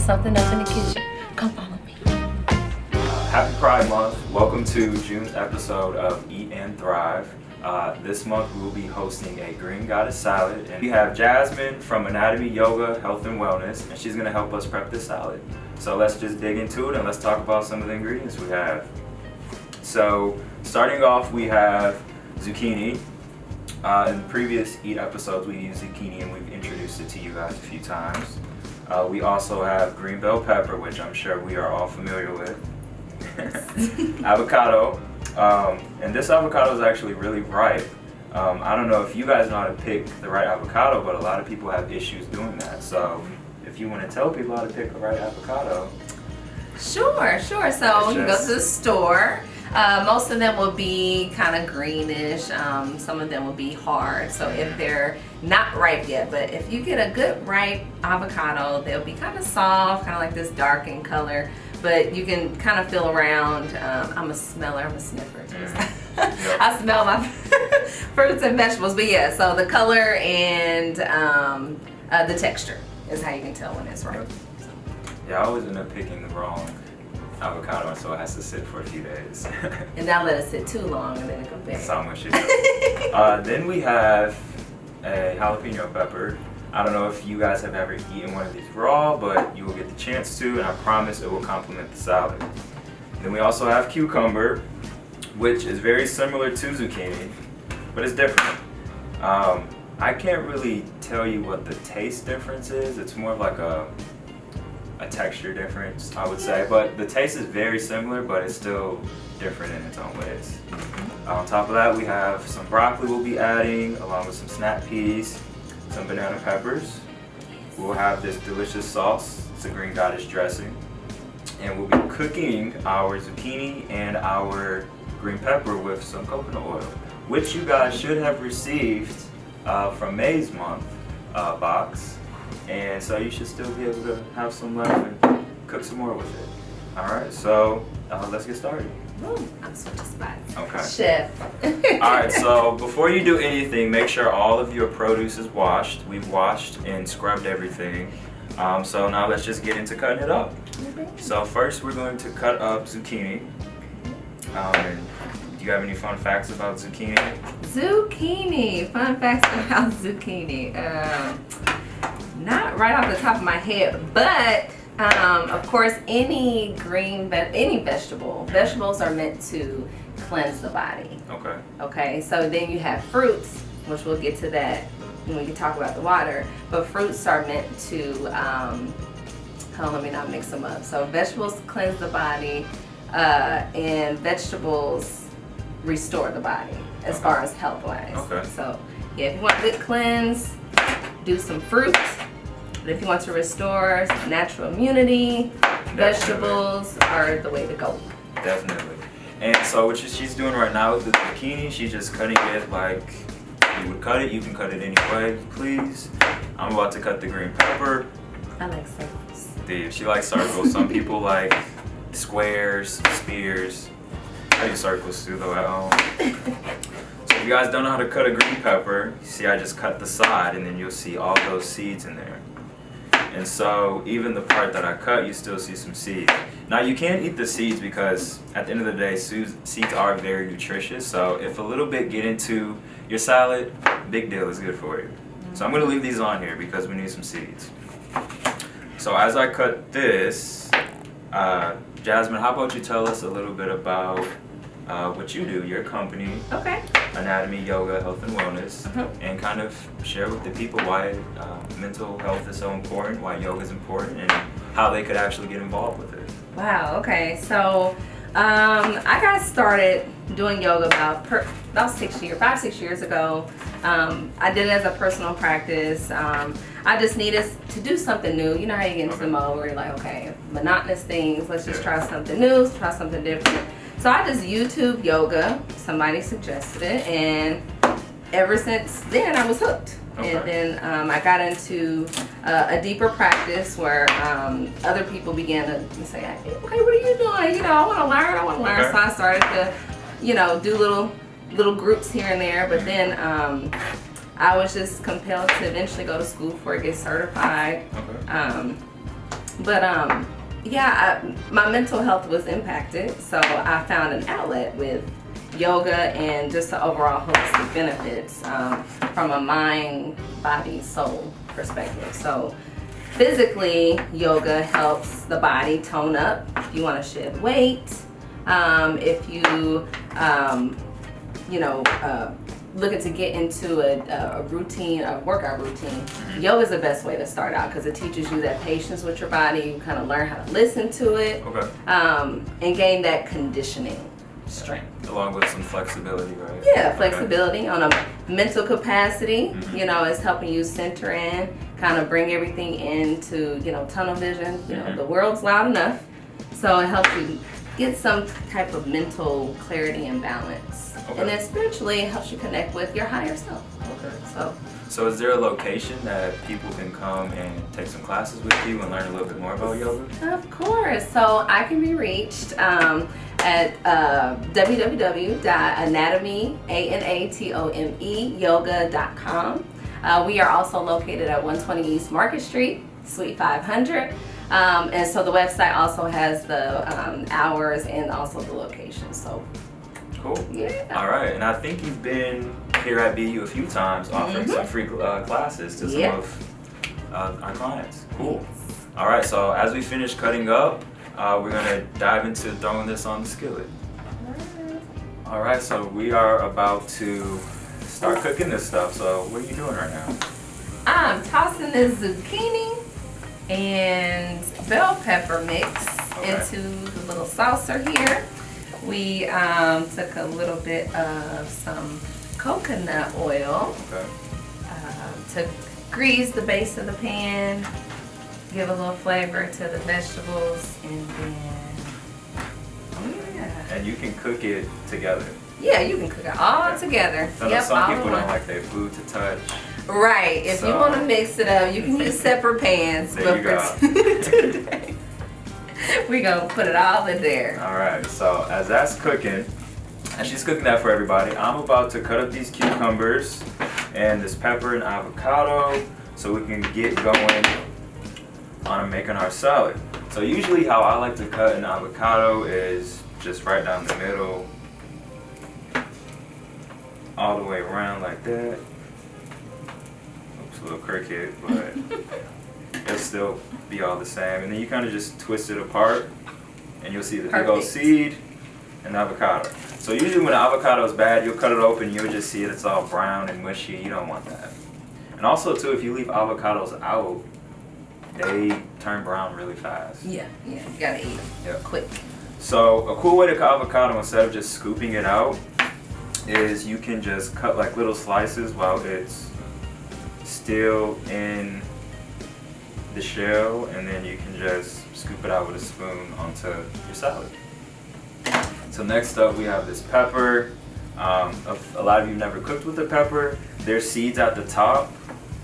something up in the kitchen. Come follow me. Happy Pride Month. Welcome to June's episode of Eat and Thrive. This month we will be hosting a green goddess salad. And we have Jasmine from Anatomy, Yoga, Health and Wellness, and she's going to help us prep this salad. So let's just dig into it and let's talk about some of the ingredients we have. So starting off, we have zucchini. In the previous E.A.T episodes we used zucchini and we've introduced it to you guys a few times. We also have green bell pepper, which I'm sure we are all familiar with. Avocado, and this avocado is actually really ripe. I don't know if you guys know how to pick the right avocado, but a lot of people have issues doing that. So if you want to tell people how to pick the right avocado. Sure. So you go to the store. Most of them will be kind of greenish. Some of them will be hard. So if they're not ripe yet, but if you get a good ripe avocado, they'll be kind of soft, kind of like this dark in color. But you can kind of feel around. I'm a smeller, I'm a sniffer too. Yep. I smell my fruits and vegetables. But yeah, so the color and the texture is how you can tell when it's ripe. Yeah, I always end up picking the wrong avocado, so it has to sit for a few days. And not let it sit too long and then it goes bad. That's how much it is. Then we have a jalapeno pepper. I don't know if you guys have ever eaten one of these raw, but you will get the chance to, and I promise it will complement the salad. Then we also have cucumber, which is very similar to zucchini, but it's different. I can't really tell you what the taste difference is. It's more of like a texture difference, I would say, but the taste is very similar, but it's still different in its own ways. On top of that, we have some broccoli we'll be adding, along with some snap peas, some banana peppers. We'll have this delicious sauce. It's a green goddess dressing. And we'll be cooking our zucchini and our green pepper with some coconut oil, which you guys should have received from May's month box. And so you should still be able to have some left and cook some more with it. Alright, so let's get started. Ooh, I'm switching spots. Okay. Chef. Alright, so before you do anything, make sure all of your produce is washed. We've washed and scrubbed everything. So now let's just get into cutting it up. So first we're going to cut up zucchini. Do you have any fun facts about zucchini? Zucchini. Fun facts about zucchini. Not right off the top of my head, but of course, any vegetables are meant to cleanse the body. Okay. Okay, so then you have fruits, which we'll get to that when we talk about the water, but fruits are meant to, let me not mix them up. So vegetables cleanse the body, and vegetables restore the body as far as health-wise. Okay. So yeah, if you want a good cleanse, do some fruits. But if you want to restore natural immunity, vegetables are the way to go. Definitely. And so what she's doing right now with the zucchini, she's just cutting it like you would cut it. You can cut it any way, please. I'm about to cut the green pepper. I like circles. Dude, she likes circles. Some people like squares, spears. I do circles too though at home. So if you guys don't know how to cut a green pepper, you see I just cut the side and then you'll see all those seeds in there. And so even the part that I cut, you still see some seeds. Now you can eat the seeds because at the end of the day, seeds are very nutritious. So if a little bit get into your salad, big deal, is good for you. So I'm gonna leave these on here because we need some seeds. So as I cut this, Jasmine, how about you tell us a little bit about what you do, your company, Okay. Anatomy, Yoga, Health and Wellness, and kind of share with the people why mental health is so important, why yoga is important, and how they could actually get involved with it. Wow, okay. So I got started doing yoga about 5-6 years ago. I did it as a personal practice. I just needed to do something new. You know how you get into the mode where you're like, okay, monotonous things, let's just try something new, try something different. So I just YouTube yoga. Somebody suggested it, and ever since then I was hooked. Okay. And then I got into a deeper practice where other people began to say, hey, what are you doing? You know, I want to learn. Okay. So I started to, do little groups here and there. But then I was just compelled to eventually go to school for it, get certified. Okay. But yeah, my mental health was impacted, so I found an outlet with yoga and just the overall holistic benefits from a mind, body, soul perspective. So physically, yoga helps the body tone up if you want to shed weight. If you, looking to get into a routine, a workout routine, yoga is the best way to start out because it teaches you that patience with your body. You kind of learn how to listen to it, and gain that conditioning strength. Along with some flexibility, right? Yeah, flexibility on a mental capacity. It's helping you center in, kind of bring everything into, tunnel vision. The world's loud enough, so it helps you get some type of mental clarity and balance. And then spiritually, it helps you connect with your higher self. So is there a location that people can come and take some classes with you and learn a little bit more about yoga? Of course. So I can be reached at www.anatomy yoga.com. We are also located at 120 East Market Street, Suite 500. And so the website also has the hours and also the location. So cool. Yeah. All right. And I think you've been here at BU a few times offering some free classes to some of our clients. Cool. All right. So as we finish cutting up, we're going to dive into throwing this on the skillet. All right. So we are about to start cooking this stuff. So what are you doing right now? I'm tossing this zucchini and bell pepper mix into the little saucer here. We took a little bit of some coconut oil to grease the base of the pan, give a little flavor to the vegetables, and then And you can cook it together. Yeah, you can cook it all together. I know some people don't like their food to touch. Right. If you want to mix it up, you can use separate pans. There you go. Today, we're going to put it all in there. All right. So as that's cooking, and she's cooking that for everybody, I'm about to cut up these cucumbers and this pepper and avocado so we can get going on making our salad. So usually how I like to cut an avocado is just right down the middle, all the way around like that. Oops, a little crooked, but it'll still be all the same. And then you kind of just twist it apart, and you'll see the big old seed and avocado. So usually when the avocado is bad, you'll cut it open, you'll just see it, it's all brown and mushy. You don't want that. And also too, if you leave avocados out, they turn brown really fast. Yeah, you gotta eat them quick. So a cool way to cut avocado instead of just scooping it out is you can just cut like little slices while it's still in the shell, and then you can just scoop it out with a spoon onto your salad. So next up we have this pepper. A lot of you never cooked with the pepper. There's seeds at the top,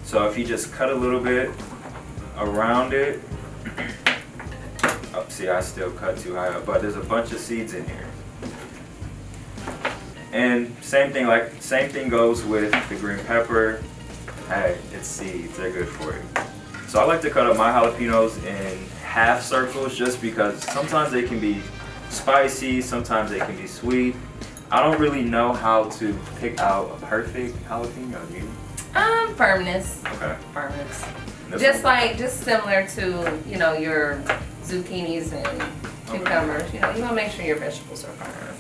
so if you just cut a little bit around it. Oh, see, I still cut too high up, but there's a bunch of seeds in here. And same thing goes with the green pepper. Hey, it's seeds, they're good for you. So I like to cut up my jalapenos in half circles just because sometimes they can be spicy, sometimes they can be sweet. I don't really know how to pick out a perfect jalapeno, do you? Firmness. Okay. Firmness. Just Similar to, your zucchinis and cucumbers. You want to make sure your vegetables are firm.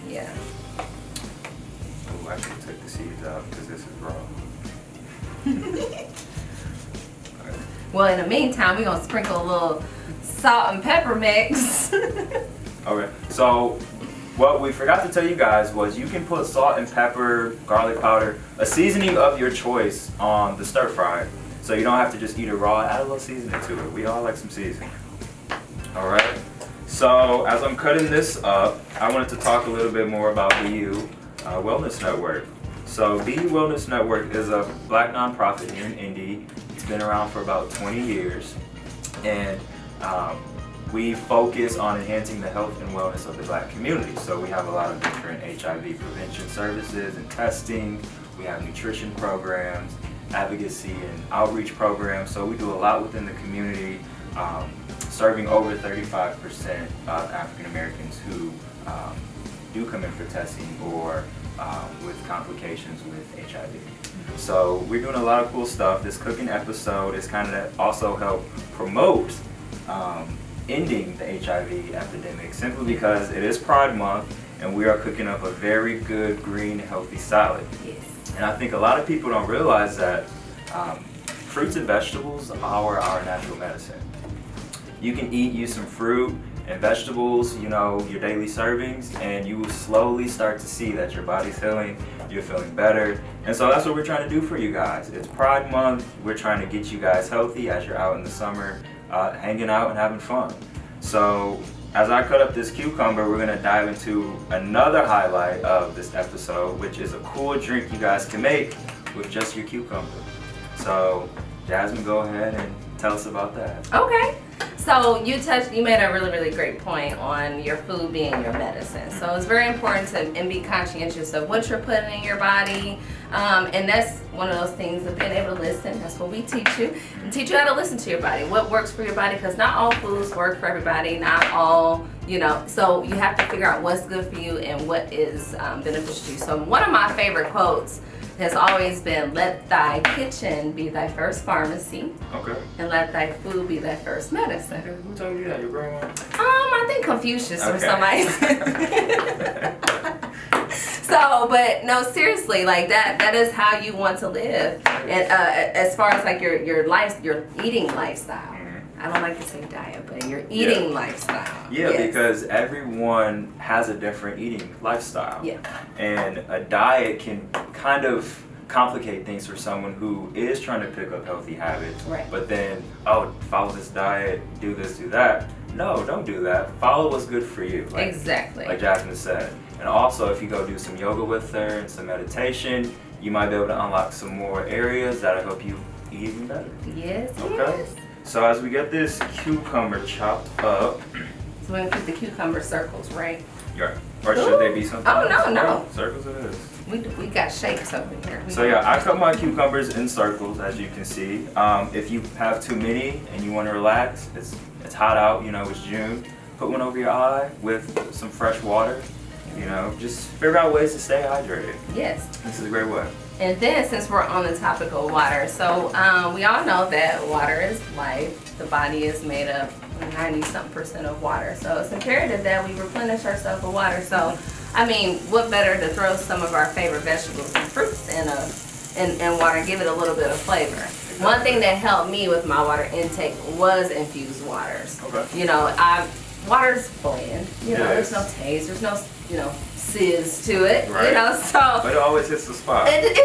Yeah. Oh, I should take the seeds out because this is raw. Well, in the meantime, we're going to sprinkle a little salt and pepper mix. Okay, so what we forgot to tell you guys was you can put salt and pepper, garlic powder, a seasoning of your choice on the stir fry. So you don't have to just eat it raw, add a little seasoning to it. We all like some seasoning. All right, so as I'm cutting this up, I wanted to talk a little bit more about BU Wellness Network. So BU Wellness Network is a Black nonprofit here in Indy. It's been around for about 20 years. And we focus on enhancing the health and wellness of the Black community. So we have a lot of different HIV prevention services and testing. We have nutrition programs, advocacy and outreach programs. So we do a lot within the community. serving over 35% of African Americans who do come in for testing or with complications with HIV. So we're doing a lot of cool stuff. This cooking episode is kind of also help promote ending the HIV epidemic, simply because it is Pride Month and we are cooking up a very good green healthy salad. Yes. And I think a lot of people don't realize that fruits and vegetables are our natural medicine. You can eat you some fruit and vegetables, you know, your daily servings, and you will slowly start to see that your body's healing, you're feeling better. And so that's what we're trying to do for you guys. It's Pride Month. We're trying to get you guys healthy as you're out in the summer, hanging out and having fun. So as I cut up this cucumber, we're gonna dive into another highlight of this episode, which is a cool drink you guys can make with just your cucumber. So Jasmine, go ahead and tell us about that. Okay. So you made a really, really great point on your food being your medicine. So it's very important to and be conscientious of what you're putting in your body. And that's one of those things of being able to listen. That's what we teach you. And teach you how to listen to your body. What works for your body, because not all foods work for everybody. Not all, you know, so you have to figure out what's good for you and what is beneficial to you. So one of my favorite quotes has always been, let thy kitchen be thy first pharmacy. Okay. And let thy food be thy first medicine. Who told you that? Your grandma? I think Confucius or somebody. So, but no, seriously, like that is how you want to live. And as far as like your eating lifestyle. I don't like to say diet, but your eating lifestyle. Yeah, yes. Because everyone has a different eating lifestyle. Yeah. And a diet can kind of complicate things for someone who is trying to pick up healthy habits. Right. But then, follow this diet, do this, do that. No, don't do that. Follow what's good for you. Exactly. Like Jasmine said. And also, if you go do some yoga with her and some meditation, you might be able to unlock some more areas that'll help you eat even better. Yes, Okay. yes. So as we get this cucumber chopped up. So we're going to keep the cucumber circles, right? Yeah. Or should they be something? Oh, no. Circles it is. We got shapes over here. So yeah, I cut my cucumbers in circles, as you can see. If you have too many and you want to relax, it's hot out, you know, it's June. Put one over your eye with some fresh water. You know, just figure out ways to stay hydrated. Yes. This is a great way. And then, since we're on the topic of water, so we all know that water is life. The body is made up 90-something% of water. So it's imperative that we replenish ourselves with water. So, I mean, what better to throw some of our favorite vegetables and fruits in water and give it a little bit of flavor. Exactly. One thing that helped me with my water intake was infused waters. Okay. You know, water's bland. You know, there's no taste. There's no, you know, sizz to it. Right. You know, so. But it always hits the spot. It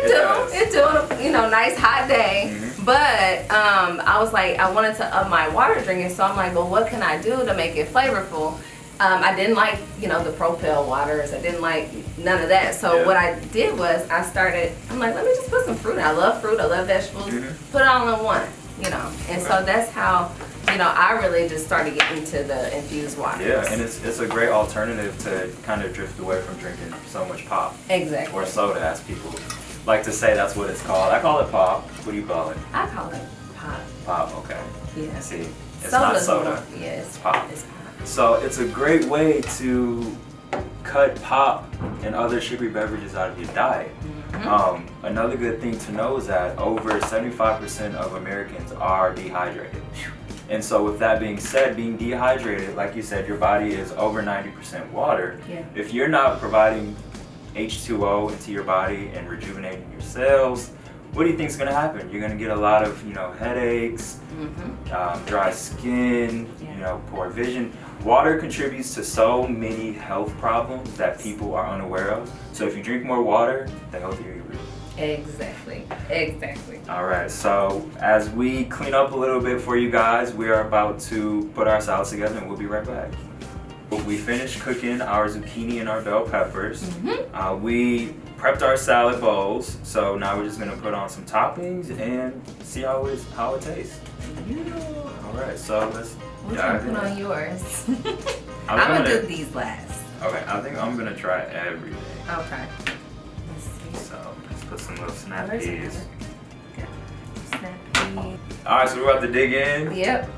do on a, you know, nice hot day. Mm-hmm. But I was like, I wanted to up my water drinking, so I'm like, well, what can I do to make it flavorful? I didn't like, you know, the Propel waters. I didn't like none of that. So what I did was I'm like, let me just put some fruit in. I love fruit. I love vegetables. Mm-hmm. Put it all in one, you know. And so that's how, you know, I really just started getting into the infused waters. Yeah, and it's a great alternative to kind of drift away from drinking so much pop. Exactly. Or soda, as people like to say. That's what it's called. I call it pop. What do you call it? I call it pop. Pop, okay. Yeah. See, it's Soda's not soda. It's pop. It's pop. So it's a great way to cut pop and other sugary beverages out of your diet. Mm-hmm. Another good thing to know is that over 75% of Americans are dehydrated. And so with that being said, being dehydrated, like you said, your body is over 90% water. Yeah. If you're not providing H2O into your body and rejuvenating your cells, what do you think is going to happen? You're going to get a lot of, you know, headaches, dry skin, you know, poor vision. Water contributes to so many health problems that people are unaware of. So if you drink more water, the healthier you will. Exactly. Exactly. All right. So as we clean up a little bit for you guys, we are about to put our salads together, and we'll be right back. We finished cooking our zucchini and our bell peppers. We prepped our salad bowls, so now we're just gonna put on some toppings and see how it tastes. All right, so let's dive in. Put on yours. I'm gonna do these last. Okay, I think I'm gonna try everything. Okay. Let's see. So let's put some little snap peas. Snap peas. All right, so we're about to dig in. Yep.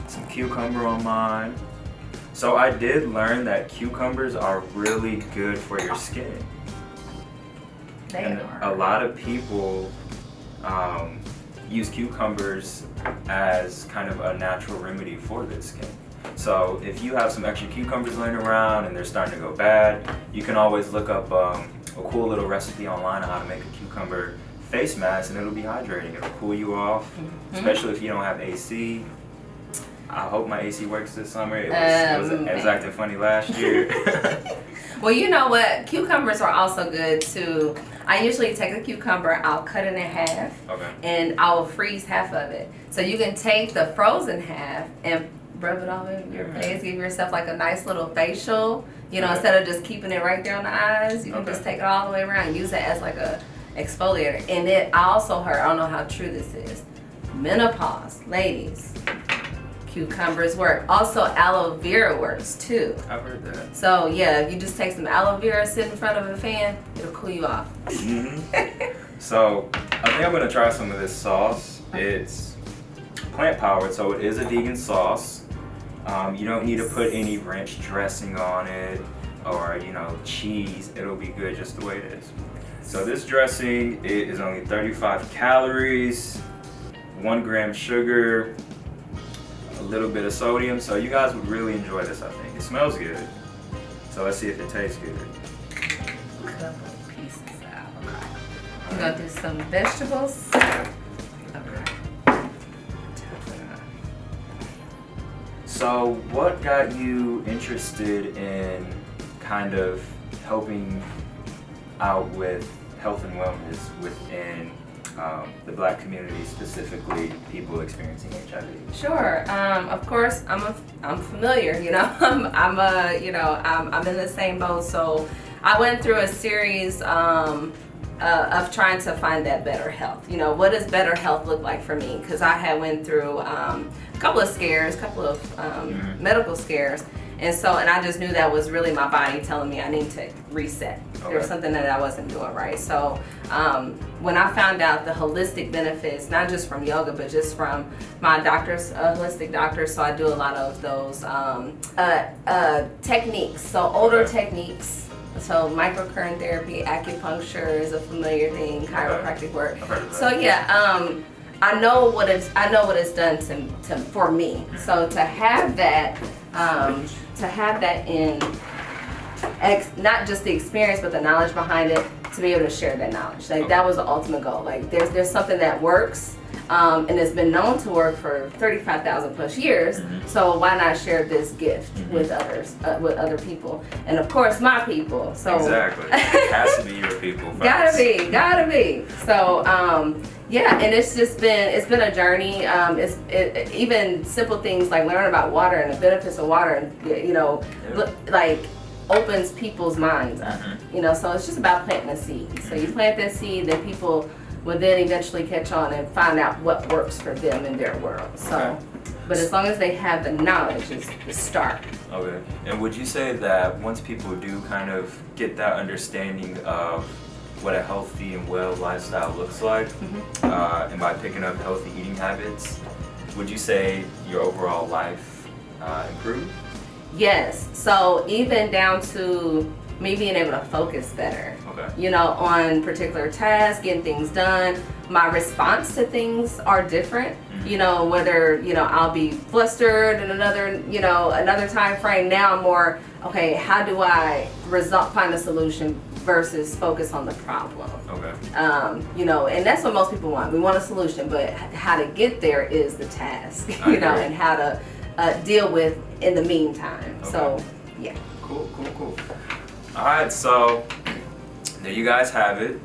Some cucumber on mine. So I did learn that cucumbers are really good for your skin. And a lot of people use cucumbers as kind of a natural remedy for their skin. So if you have some extra cucumbers laying around and they're starting to go bad, you can always look up a cool little recipe online on how to make a cucumber face mask, and it'll be hydrating. It'll cool you off, especially if you don't have AC. I hope my AC works this summer. It was acting funny last year. Well, you know what? Cucumbers are also good too. I usually take a cucumber, I'll cut it in half, and I'll freeze half of it. So you can take the frozen half and rub it all over your face, give yourself like a nice little facial. You know, instead of just keeping it right there on the eyes, you can just take it all the way around and use it as like a exfoliator. And I also heard, I don't know how true this is, menopause, ladies, cucumbers work. Also, aloe vera works too. I've heard that. So yeah, if you just take some aloe vera, sit in front of a fan, it'll cool you off. So I think I'm gonna try some of this sauce. It's plant powered, so it is a vegan sauce. You don't need to put any ranch dressing on it or cheese. It'll be good just the way it is. So this dressing, it is only 35 calories, 1 gram sugar, a little bit of sodium. So you guys would really enjoy this, I think. It smells good. So let's see if it tastes good. A couple pieces of avocado. I'm gonna do some vegetables. So what got you interested in kind of helping out with health and wellness within the Black community, specifically people experiencing HIV? Sure. Of course, I'm familiar. I'm in the same boat. So I went through a series of trying to find that better health. What does better health look like for me? Because I had went through a couple of scares, medical scares. And I just knew that was really my body telling me I need to reset. There was something that I wasn't doing right. So when I found out the holistic benefits, not just from yoga, but just from my doctors, holistic doctors, so I do a lot of those techniques, so older techniques. So microcurrent therapy, acupuncture is a familiar thing, chiropractic work. So yeah, I know what it's done for me. So to have that in not just the experience but the knowledge behind it, to be able to share that knowledge, that was the ultimate goal. Like there's something that works, and it's been known to work for 35,000 plus years. So why not share this gift with others, with other people, and of course my people. So exactly, it has to be your people first. Gotta be. So yeah, and it's been a journey. Even simple things like learning about water and the benefits of water, and like opens people's minds up. So it's just about planting a seed. So you plant that seed, then people will then eventually catch on and find out what works for them in their world. So, but as long as they have the knowledge, it's the start. Okay. And would you say that once people do kind of get that understanding of what a healthy and well lifestyle looks like, and by picking up healthy eating habits, would you say your overall life improved? Yes. So even down to me being able to focus better, on particular tasks, getting things done. My response to things are different. Whether I'll be flustered in another time frame. Now I'm more how do I find a solution versus focus on the problem. And that's what most people want. We want a solution, but how to get there is the task. And how to deal with in the meantime. So yeah. Cool. All right, so there you guys have it.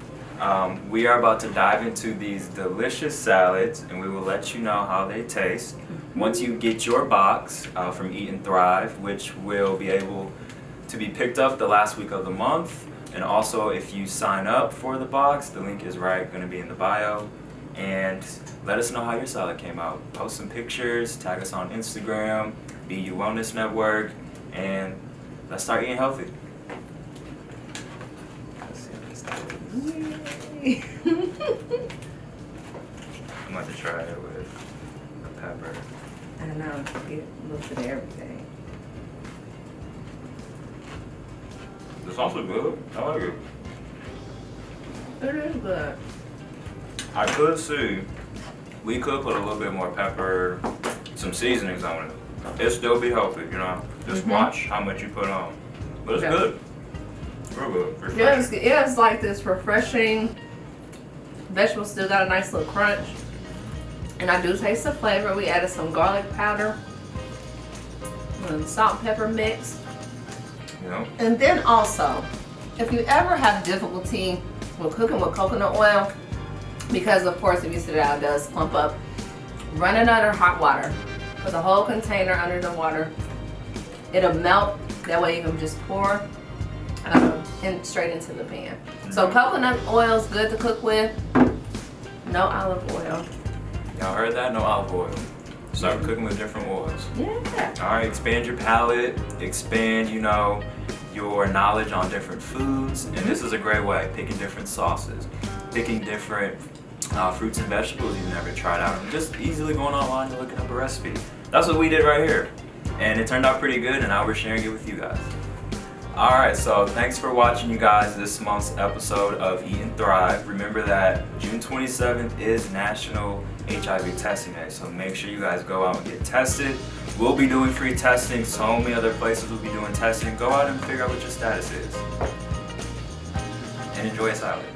We are about to dive into these delicious salads, and we will let you know how they taste once you get your box from Eat and Thrive, which will be able to be picked up the last week of the month. And also, if you sign up for the box, the link is going to be in the bio. And let us know how your salad came out. Post some pictures, tag us on Instagram, BU Wellness Network, and let's start eating healthy. I'm going to try it with a pepper. don't know, get a little bit of everything. The sauce is good. I like it. It is good. I could see we could put a little bit more pepper, some seasonings on it. It'll still be healthy, you know. Just watch how much you put on. But it's good. Real good. Refreshing. Yeah, it's like this refreshing. Vegetables still got a nice little crunch. And I do taste the flavor. We added some garlic powder and salt and pepper mix. Yeah. And then also, if you ever have difficulty with cooking with coconut oil, because of course if you sit it out it does clump up, run it under hot water. Put the whole container under the water. It'll melt. That way you can just pour straight into the pan. So coconut oil is good to cook with. No olive oil. Y'all heard that? No olive oil. Start cooking with different oils. Yeah. All right, expand your palate, expand, you know, your knowledge on different foods. And this is a great way, picking different sauces, picking different fruits and vegetables you've never tried out, and just easily going online and looking up a recipe. That's what we did right here. And it turned out pretty good, and now we're sharing it with you guys. All right, so thanks for watching, you guys, this month's episode of Eat and Thrive. Remember that June 27th is National HIV Testing Day, so make sure you guys go out and get tested. We'll be doing free testing. So many other places will be doing testing. Go out and figure out what your status is. And enjoy a salad.